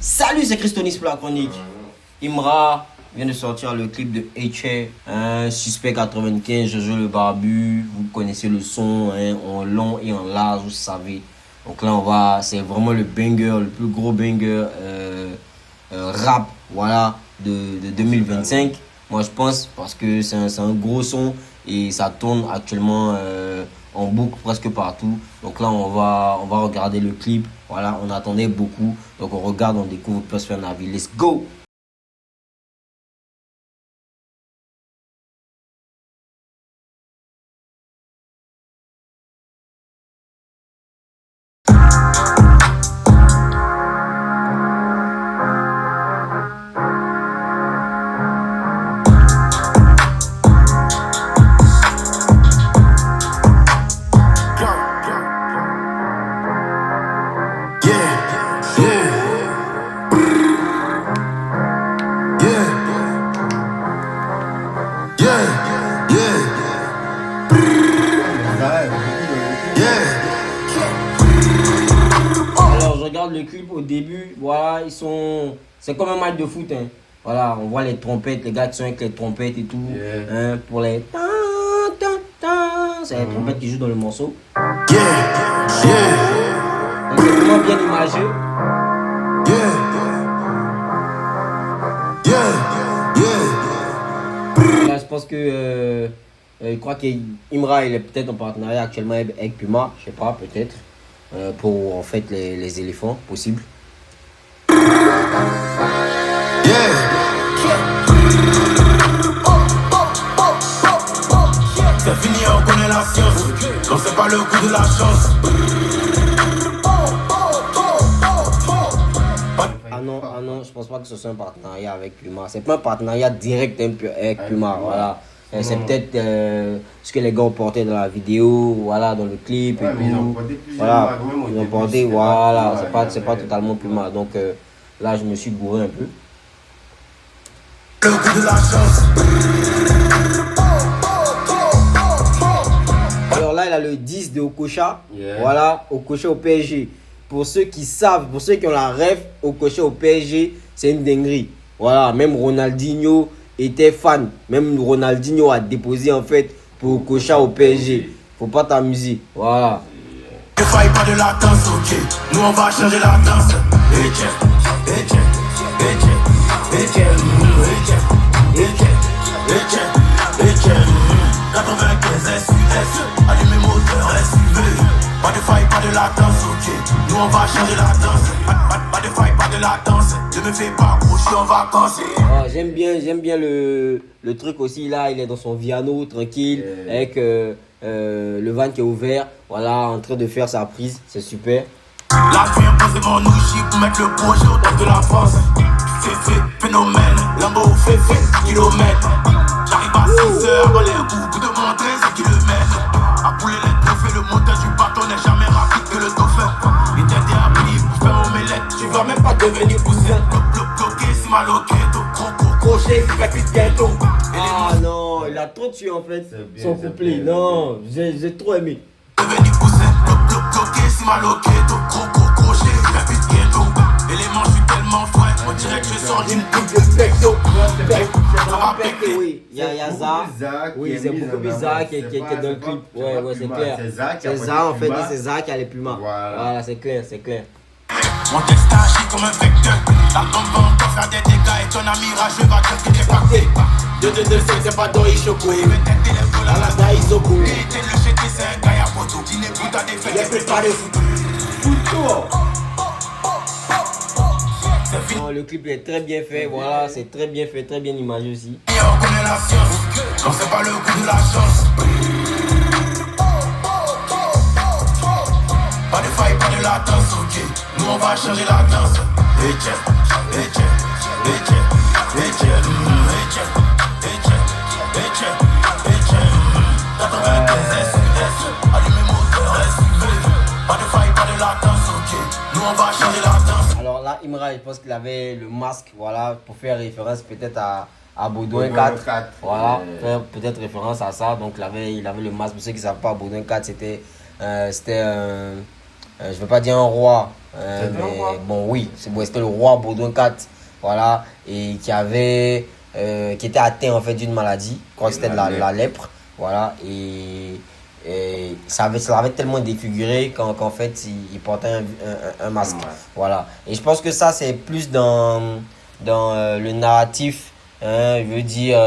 Salut, c'est Christonis pour la chronique. Imra vient de sortir le clip de H.A. Suspect 95, Jojo le barbu. Vous connaissez le son, en long et en large, vous savez. Donc là, c'est vraiment le banger, le plus gros banger rap, voilà, de 2025. Moi, je pense, parce que c'est un gros son et ça tourne actuellement en boucle presque partout. Donc là, on va regarder le clip. Voilà, on attendait beaucoup. Donc on regarde, on découvre, on peut se faire un avis. Let's go! Alors je regarde le clip au début, voilà, c'est comme un match de foot, hein. Voilà, on voit les trompettes, les gars qui sont avec les trompettes et tout, hein, pour les c'est les trompettes qui jouent dans le morceau. Donc c'est vraiment bien imagé. Là, je pense que je crois qu'Imra il est peut-être en partenariat actuellement avec Puma, je sais pas, peut-être, pour en fait les éléphants, possible. C'est fini, on connaît la science. Non, c'est pas le coup de la chance. Ah non, je pense pas que ce soit un partenariat avec Puma. C'est pas un partenariat direct avec Puma, voilà. C'est peut-être ce que les gars ont porté dans la vidéo, voilà, dans le clip et tout. Voilà, ils ont porté, voilà, c'est pas totalement Puma. Donc là, je me suis gouré un peu. Le coup de la chance. Alors là, il a le 10 de Okocha. Voilà, Okocha au PSG. Pour ceux qui savent, pour ceux qui ont la rêve, Okocha au PSG, c'est une dinguerie. Voilà, même Ronaldinho était fan. Même Ronaldinho a déposé en fait pour Okocha au PSG. Faut pas t'amuser. Voilà. Ne faille pas de latence, ok. Nous on va changer la danse. Allumez moteur SUV. Pas de faille, pas de latence, ok. Nous on va changer la danse. Pas de faille, pas de latence. Ne me fais pas gros, je suis en vacances. J'aime bien le truc aussi. Là, il est dans son Viano, tranquille, avec le van qui est ouvert. Voilà, en train de faire sa prise. C'est super. Là, je viens poser mon ouchi pour mettre le projet au top de la France. Fait, phénomène, Lambo fait, kilomètres. J'arrive à 6h dans les boucles de mon 13 kilomètres. À pouler les trophées, le moteur du bateau n'est jamais rapide que le dauphin. Il t'était appris pour faire omelette, tu vas même pas devenir poussin. Bloqué, si mal au ghetto, crochet, pépite ghetto. Ah non, il a trop tué en fait son couplet. Non, j'ai trop aimé. Devenir poussin, bloqué, si mal au ghetto, crochet, pépite ghetto. Et les manches, je suis tellement frais, on dirait que je sors d'une coupe de pecto. Oui, il y a Za. Oui, c'est beaucoup plus Za qui est dans le clip. Ouais, c'est clair. C'est Za en fait, c'est Za qui a les Pumas. Voilà, c'est clair. Mon texte agit comme un vecteur. La bombe va encore faire des dégâts et ton ami rageux va dire qu'il est parti. 2-2-2-5, c'est pas Doi Choco. Il veut têter les vols à la Daïsoko. Il était le jeté, c'est un gars à poteau. Dîner pour ta défaite, il est préparé foot. Non, le clip est très bien fait, voilà, c'est très bien fait, très bien imagé aussi. Et on connaît la science, non c'est pas le coup de la chance. Pas de faille, pas de latence, ok. Nous on va changer la danse. Allumez moteur SUV. Pas de faille, pas de latence, ok. Nous on va changer la danse. Alors là, Imra, je pense qu'il avait le masque, voilà, pour faire référence peut-être à Baudouin 4. Voilà, faire peut-être référence à ça. Donc il avait le masque. Pour ceux qui ne savent pas, Baudouin 4, c'était je ne vais pas dire un roi, mais bon, oui, c'était le roi Baudouin 4. Voilà, et qui était atteint en fait d'une maladie. Je crois que c'était de la lèpre. Voilà, et ça l'avait tellement défiguré qu'en fait il portait un masque. Voilà, et je pense que ça c'est plus dans le narratif, je veux dire,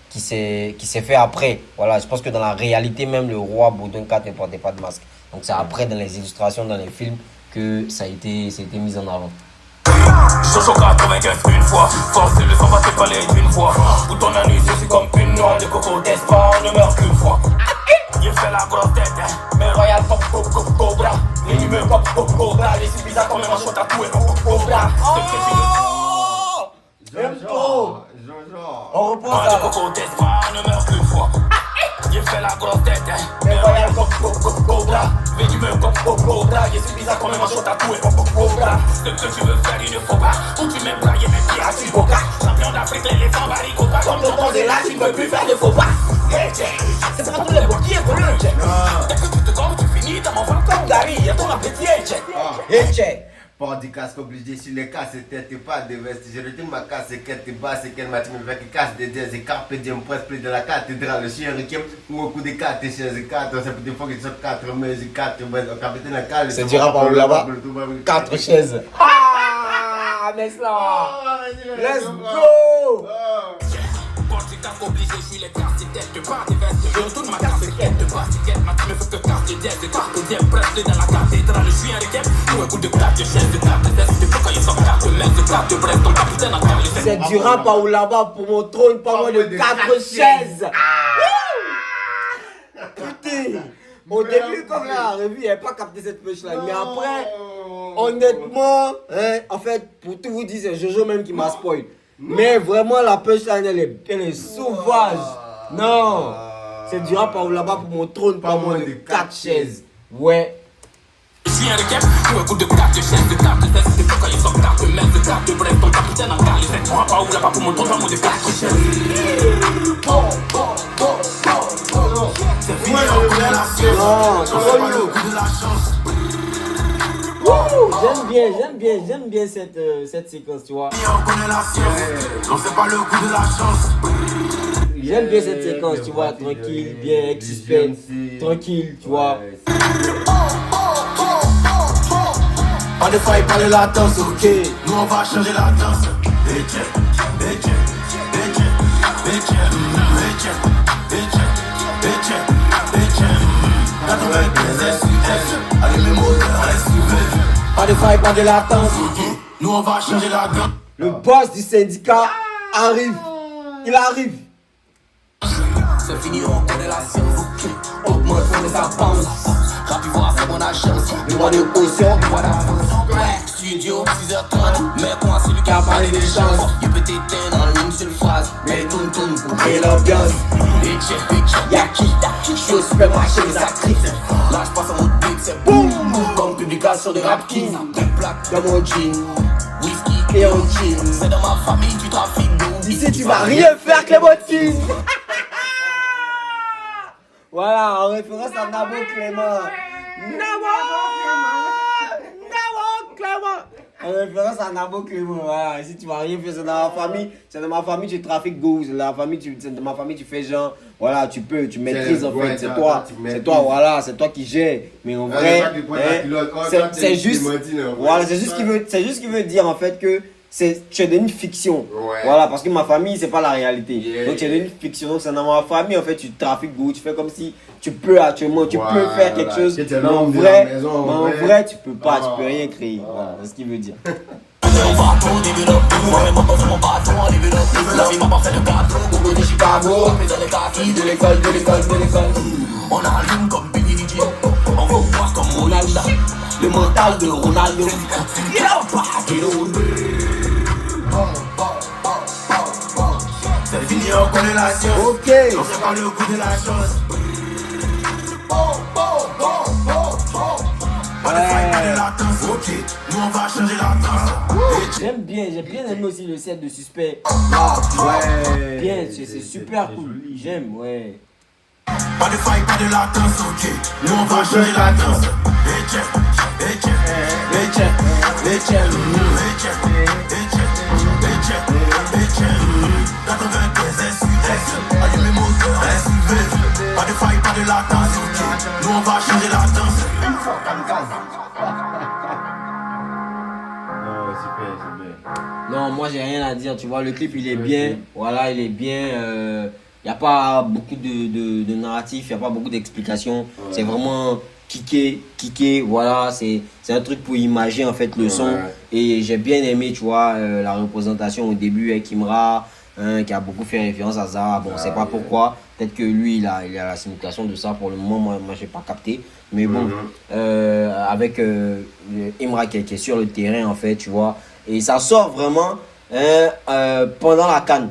qui s'est fait après. Voilà, je pense que dans la réalité même le roi Baudouin 4 ne portait pas de masque. Donc c'est après dans les illustrations, dans les films que ça a été mis en avant. Jojo 95 une fois, force le sang va te parler d'une fois. Pour ton anus, je suis comme une noix de coco d'espoir, on ne meurt qu'une fois. Il fait la grosse tête, mais royal pop pop pop cobra. Les numéros pop pop cobra, les c'est bizarre comme un manchot tatoué pop cobra. J'aime trop. On reprend ça. De coco d'espoir, on ne meurt qu'une fois. Il fait la grosse tête, mais royal pop pop pop cobra. Les numéros pop pop cobra, c'est bizarre comme un manchot tatoué pop cobra. Ce que tu veux faire, il ne faut pas. Ou tu m'aimes brailler mes pieds à Suboka. Champion d'Afrique, l'éléphant baricota. Comme tonton de là, tu ne peux plus faire de faux pas. C'est pour tous les bons qui est pour le check. Dès que tu te corps, tu finis dans mon ventre comme Gary. Y'a ton appétit, check. Port du casque obligé sur les casses, tête et pas de veste. Je retiens ma casse, et qu'elle te basse, et qu'elle m'a dit, mais avec casse des dièses, et carpe diem, presque plus de la cathédrale. Le chien requiem, ou au coup de 4 et 16 et 4. Ça peut des fois qu'ils sont 4 mais 4, au capitaine à cale. C'est du rap par là-bas. 4 chaises. Ah, mais là. Let's go. Obligé, je suis les cartes, tête de part des vestes. Je retourne ma carte, quête de basket. Ma team me fait que carte de dièse, de carte de dièse. Presque dans la cathédrale, je suis un requiem. Ou un coup de carte de chaise, de carte de tête. Des fois quand ils sont carte de messe, de carte de brest. Ton capitaine en terre, c'est du rap par là-bas pour mon trône, pas moins de 4 chaises. Putain. Au début, comme la revue, il n'avait pas capté cette punchline. Mais après, honnêtement, en fait, pour tout vous dire, c'est Jojo même qui m'a spoil. Mais vraiment, la punchline, elle est sauvage. Non, c'est du rap par là-bas pour mon trône, pas moins de 4 chaises. Ouais. Je suis un requiem, ou un coup de carte de chaise, de carte de tête. Des fois quand ils sont carte de messe, de carte de bref. Ton capitaine en carle, c'est moi pas où là-bas pour mon trône, pas moins de 4 chaises. C'est fini, on connaît la science. On fait pas le coup de la chance. J'aime bien cette séquence, tu vois. On connaît la science, on fait pas le coup de la chance. J'aime bien cette séquence, tu vois, tranquille, bien, avec suspense, tranquille, tu vois. Pas de faille, pas de latence, ok. Nous on va changer la danse. Bitch, bitch, bitch, bitch, bitch, bitch, bitch, bitch. 95 SUS, allez mes moteurs SUV. Pas de faille, pas de latence, ok. Nous on va changer la danse. Le boss du syndicat arrive. Il arrive. C'est fini, on connaît la science. Augmente, on les avance. Rapide, voir, c'est mon agence. Le droit de caution, le droit d'avance. Studio, 6h30. Mais moi, c'est lui qui a parlé des chances. Il peut t'éteindre en une seule phrase. Mais tourne pour créer l'ambiance. Bitch, yaki. Je suis au supermarché, les actrices. Là, je passe en mode beat, c'est boum. Comme publication de Rap King. Des plaques dans mon jean. Whisky et un jean. C'est dans ma famille du trafic de ici, tu vas rien faire, Clémentine. Voilà, en référence à Nabo Clément. En référence à Nabo Clément, voilà. Si tu vas rien faire, c'est dans ma famille, tu trafiques go. C'est dans ma famille, tu fais genre, voilà, tu maîtrises en fait. C'est toi, voilà, c'est toi qui gères. Mais en vrai, c'est juste, voilà, c'est juste ce qu'il veut dire en fait que tu es dans une fiction. Ouais. Voilà, parce que ma famille, c'est pas la réalité. Yeah, donc, tu es dans une fiction. Donc, c'est dans ma famille, en fait, tu trafiques go, tu fais comme si tu peux actuellement, tu peux faire quelque chose. Mais en vrai, tu peux pas, tu peux rien créer. Voilà, c'est ce qu'il veut dire. Mon bateau, développe, moi-même, sur mon bateau, on développe. La vie m'a pas fait de gâteau, Gogo de Chicago. Mais dans les kakis, de l'école. On allume comme Billy Jean. On veut voir comme Ronaldo. Le mental de Ronaldo. C'est fini, on connaît la science. Ok. On fait pas le coup de la chance. Pas de faille, pas de latence, ok. Nous on va changer la danse. J'aime bien, j'ai bien aimé aussi le set de Suspect. Là, Ouais. bien, c'est super cool. J'aime, ouais. Pas de faille, pas de latence, ok. Nous on va changer la danse. Allume les moteurs, SUV. Pas de faille, pas de latence, ok. Nous on va changer la danse. Une fois kamikaze. Non, c'est bien. Non, moi j'ai rien à dire, tu vois, le clip il est bien, voilà, il est bien, il n'y a pas beaucoup de narratif, il n'y a pas beaucoup d'explications, c'est vraiment kické, voilà, c'est un truc pour imaginer en fait le son, et j'ai bien aimé, tu vois, la représentation au début avec Imra, qui a beaucoup fait référence à Zara, bon, on sait pas pourquoi, peut-être que lui il a la signification de ça, pour le moment, moi j'ai pas capté, mais bon, avec Imra qui est sur le terrain en fait, tu vois. Et ça sort vraiment pendant la CAN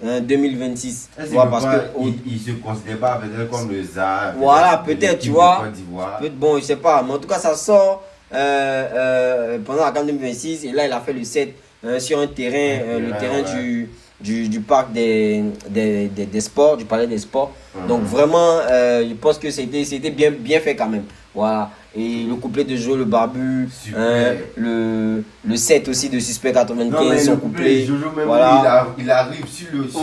2026. Tu vois, parce que il se considère pas peut-être comme le ZA. Voilà, peut-être, tu vois. Bon, je sais pas. Mais en tout cas, ça sort pendant la CAN 2026. Et là, il a fait le set sur un terrain, le terrain du parc des sports, du palais des sports. Donc vraiment, je pense que c'était bien fait quand même. Voilà. Et le couplet de Jojo le Barbu, le set aussi de Suspect 95, son couplet. Jojo même voilà. il arrive sur l'écran.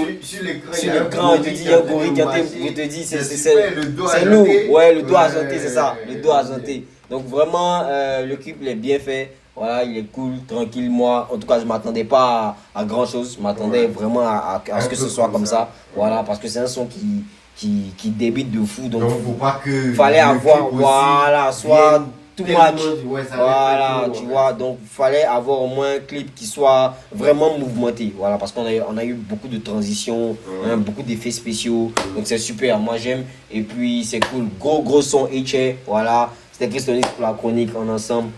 Sur l'écran, il te dit, il y a un gorille qui te dit, c'est nous. Ouais, le dos argenté, c'est ça. Le dos argenté. Donc vraiment, le clip il est bien fait. Voilà, il est cool, tranquille. Moi, en tout cas, je ne m'attendais pas à grand chose. Je m'attendais vraiment à ce que ce soit comme ça. Voilà, parce que c'est un son qui débite de fou. Donc, faut pas que. Fallait avoir, voilà, soit tout match. Voilà, tu tout, vois. Donc, fallait avoir au moins un clip qui soit vraiment mouvementé. Voilà, parce qu'on a eu beaucoup de transitions, beaucoup d'effets spéciaux. Donc, c'est super. Moi, j'aime. Et puis, c'est cool. Gros son HA. Voilà. C'était Christonis pour la chronique en ensemble.